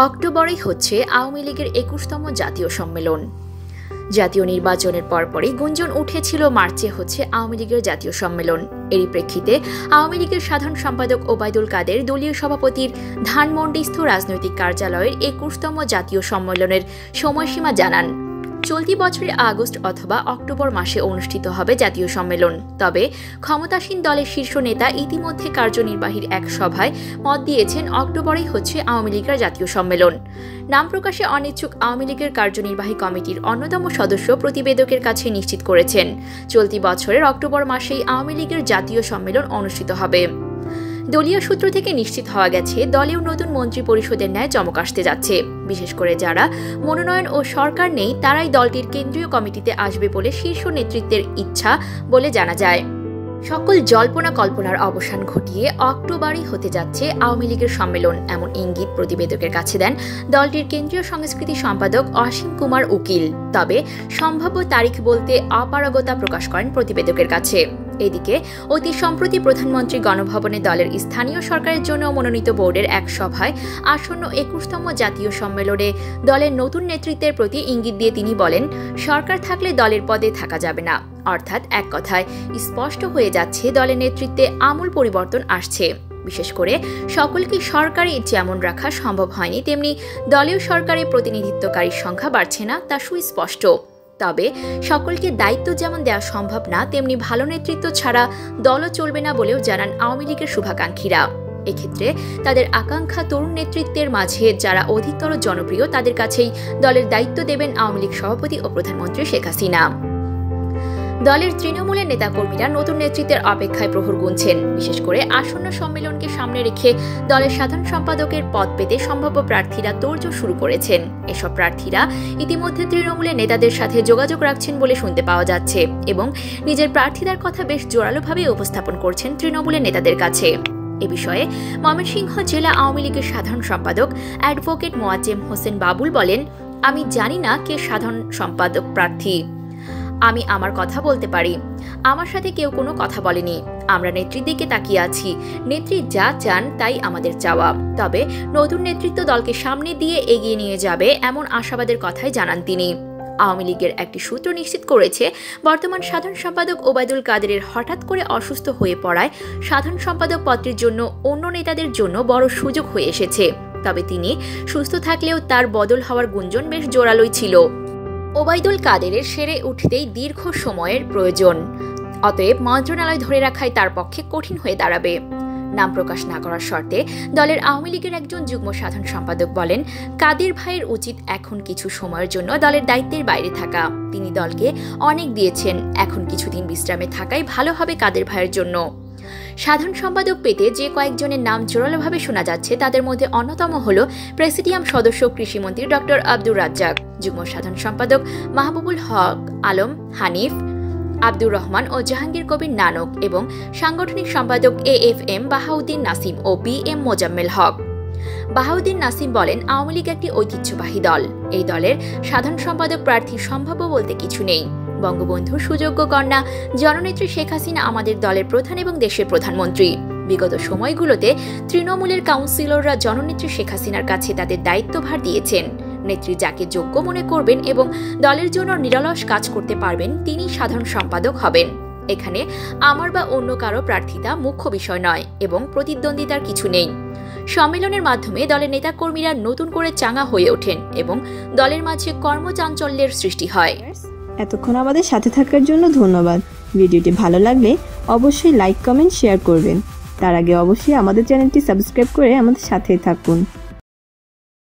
অক্টোবরে হচ্ছে আওয়ামী লীগের ২১তম জাতীয় সম্মেলন। জাতীয় নির্বাচনের পরপরই গুঞ্জন উঠেছিল মার্চে হচ্ছে আওয়ামী লীগের জাতীয় সম্মেলন। এরই প্রেক্ষিতে আওয়ামী লীগের সাধারণ সম্পাদক ওবায়দুল কাদের দলীয় সভাপতির ধানমন্ডিস্থ রাজনৈতিক কার্যালয়ের ২১তম জাতীয় সম্মেলনের সময়সীমা জানান। চলতি বছরের আগস্ট অথবা অক্টোবর মাসে অনুষ্ঠিত হবে জাতীয় সম্মেলন। তবে ক্ষমতাসীন দলের শীর্ষ নেতা ইতিমধ্যে কার্যনির্বাহীর এক সভায় মত দিয়েছেন অক্টোবরেই হচ্ছে আওয়ামী লীগের জাতীয় সম্মেলন। নাম প্রকাশে অনিচ্ছুক আওয়ামী লীগের কার্যনির্বাহী কমিটির অন্যতম সদস্য প্রতিবেদকের কাছে নিশ্চিত করেছেন চলতি বছরের অক্টোবর মাসেই আওয়ামী লীগের জাতীয় সম্মেলন অনুষ্ঠিত হবে। দলীয় সূত্র থেকে নিশ্চিত হওয়া গেছে দলেও নতুন মন্ত্রী পরিষদের ন্যায় চমক আসতে যাচ্ছে। বিশেষ করে যারা মনোনয়ন ও সরকার নেই তারাই দলটির কেন্দ্রীয় কমিটিতে আসবে বলে শীর্ষ নেতৃত্বের ইচ্ছা বলে জানা যায়। সকল জল্পনা কল্পনার অবসান ঘটিয়ে অক্টোবরেই হতে যাচ্ছে আওয়ামী লীগের সম্মেলন, এমন ইঙ্গিত প্রতিবেদকের কাছে দেন দলটির কেন্দ্রীয় সংস্কৃতি সম্পাদক অসীম কুমার উকিল। তবে সম্ভাব্য তারিখ বলতে অপারগতা প্রকাশ করেন প্রতিবেদকের কাছে। এদিকে অতি সম্প্রতি প্রধানমন্ত্রী গণভবনে দলের স্থানীয় সরকারের জন্য মনোনীত বোর্ডের এক সভায় আসন্ন ২১তম জাতীয় সম্মেলনে দলের নতুন নেতৃত্বের প্রতি ইঙ্গিত দিয়ে তিনি বলেন, সরকার থাকলে দলের পদে থাকা যাবে না। অর্থাৎ এক কথায় স্পষ্ট হয়ে যাচ্ছে দলের নেতৃত্বে আমূল পরিবর্তন আসছে। বিশেষ করে সকলকে সরকারে যেমন রাখা সম্ভব হয়নি, তেমনি দলীয় সরকারে প্রতিনিধিত্বকারীর সংখ্যা বাড়ছে না, তা সুস্পষ্ট। তবে সকলকে দায়িত্ব যেমন দেওয়া সম্ভব না, তেমনি ভালো নেতৃত্ব ছাড়া দলও চলবে না বলেও জানান আওয়ামী লীগের শুভাকাঙ্ক্ষীরা। এক্ষেত্রে তাদের আকাঙ্ক্ষা তরুণ নেতৃত্বের মাঝে যারা অধিকতর জনপ্রিয় তাদের কাছেই দলের দায়িত্ব দেবেন আওয়ামী লীগ সভাপতি ও প্রধানমন্ত্রী শেখ হাসিনা। দলের তৃণমূলের নেতাকর্মীরা নতুন নেতৃত্বের অপেক্ষায় প্রহর গুনছেন। বিশেষ করে আসন্ন সম্মেলনকে সামনে রেখে দলের সাধারণ সম্পাদকের পদ পেতে সম্ভাব্য প্রার্থীরা তোড়জোড় শুরু করেছেন। এসব প্রার্থীরা ইতিমধ্যে তৃণমূলের নেতাদের সাথে যোগাযোগ রাখছেন বলে শুনতে পাওয়া যাচ্ছে এবং নিজের প্রার্থীদের কথা বেশ জোরালোভাবে উপস্থাপন করছেন তৃণমূলের নেতাদের কাছে। এ বিষয়ে ময়মনসিংহ জেলা আওয়ামী লীগের সাধারণ সম্পাদক অ্যাডভোকেট মোয়াজ্জেম হোসেন বাবুল বলেন, আমি জানি না কে সাধারণ সম্পাদক প্রার্থী। আমি আমার কথা বলতে পারি, আমার সাথে কেউ কোনো কথা বলেনি। আমরা নেত্রীর দিকে তাকিয়ে আছি, নেত্রী যা চান তাই আমাদের চাওয়া। তবে নতুন নেতৃত্ব দলকে সামনে দিয়ে এগিয়ে নিয়ে যাবে এমন আশাবাদের কথাই জানান তিনি। আওয়ামী লীগের একটি সূত্র নিশ্চিত করেছে, বর্তমান সাধারণ সম্পাদক ওবায়দুল কাদেরের হঠাৎ করে অসুস্থ হয়ে পড়ায় সাধারণ সম্পাদক পদটির জন্য অন্য নেতাদের জন্য বড় সুযোগ হয়ে এসেছে। তবে তিনি সুস্থ থাকলেও তার বদল হওয়ার গুঞ্জন বেশ জোরালোই ছিল। ওবায়দুল কাদেরের সেরে উঠতেই দীর্ঘ সময়ের প্রয়োজন, অতএব মন্ত্রণালয় ধরে রাখাই তার পক্ষে কঠিন হয়ে দাঁড়াবে। নাম প্রকাশ না করার শর্তে দলের আওয়ামী লীগের একজন যুগ্ম সাধারণ সম্পাদক বলেন, কাদের ভাইয়ের উচিত এখন কিছু সময়ের জন্য দলের দায়িত্বের বাইরে থাকা। তিনি দলকে অনেক দিয়েছেন, এখন কিছুদিন বিশ্রামে থাকাই ভালো হবে কাদের ভাইয়ের জন্য। সাধারণ সম্পাদক পেতে যে কয়েকজনের নাম জোরালোভাবে শোনা যাচ্ছে তাদের মধ্যে অন্যতম হল প্রেসিডিয়াম সদস্য কৃষিমন্ত্রী ডক্টর আব্দুর রাজ্জাক, যুগ্ম সাধারণ সম্পাদক মাহবুবুল হক আলম হানিফ, আব্দুর রহমান ও জাহাঙ্গীর কবির নানক এবং সাংগঠনিক সম্পাদক AFM বাহাউদ্দিন নাসিম ও BM মোজাম্মেল হক। বাহাউদ্দিন নাসিম বলেন, আওয়ামী লীগ একটি ঐতিহ্যবাহী দল। এই দলের সাধারণ সম্পাদক প্রার্থী সম্ভাব্য বলতে কিছু নেই। বঙ্গবন্ধুর সুযোগ্য কন্যা জননেত্রী শেখ হাসিনা আমাদের দলের প্রধান এবং দেশের প্রধানমন্ত্রী। বিগত সময়গুলোতে তৃণমূলের কাউন্সিলররা জননেত্রী শেখ হাসিনার কাছে তাদের দায়িত্বভার দিয়েছেন। নেত্রী যাকে যোগ্য মনে করবেন এবং দলের জন্য নিরলস কাজ করতে পারবেন তিনি সাধারণ সম্পাদক হবেন। এখানে আমার বা অন্য কারো প্রার্থিতা মুখ্য বিষয় নয় এবং প্রতিদ্বন্দ্বিতার কিছু নেই। সম্মেলনের মাধ্যমে দলের নেতাকর্মীরা নতুন করে চাঙ্গা হয়ে ওঠেন এবং দলের মাঝে কর্মচাঞ্চল্যের সৃষ্টি হয়। এতক্ষণ আমাদের সাথে থাকার জন্য ধন্যবাদ। ভিডিওটি ভালো লাগলে অবশ্যই লাইক, কমেন্ট, শেয়ার করবেন। তার আগে অবশ্যই আমাদের চ্যানেলটি সাবস্ক্রাইব করে আমাদের সাথে থাকুন।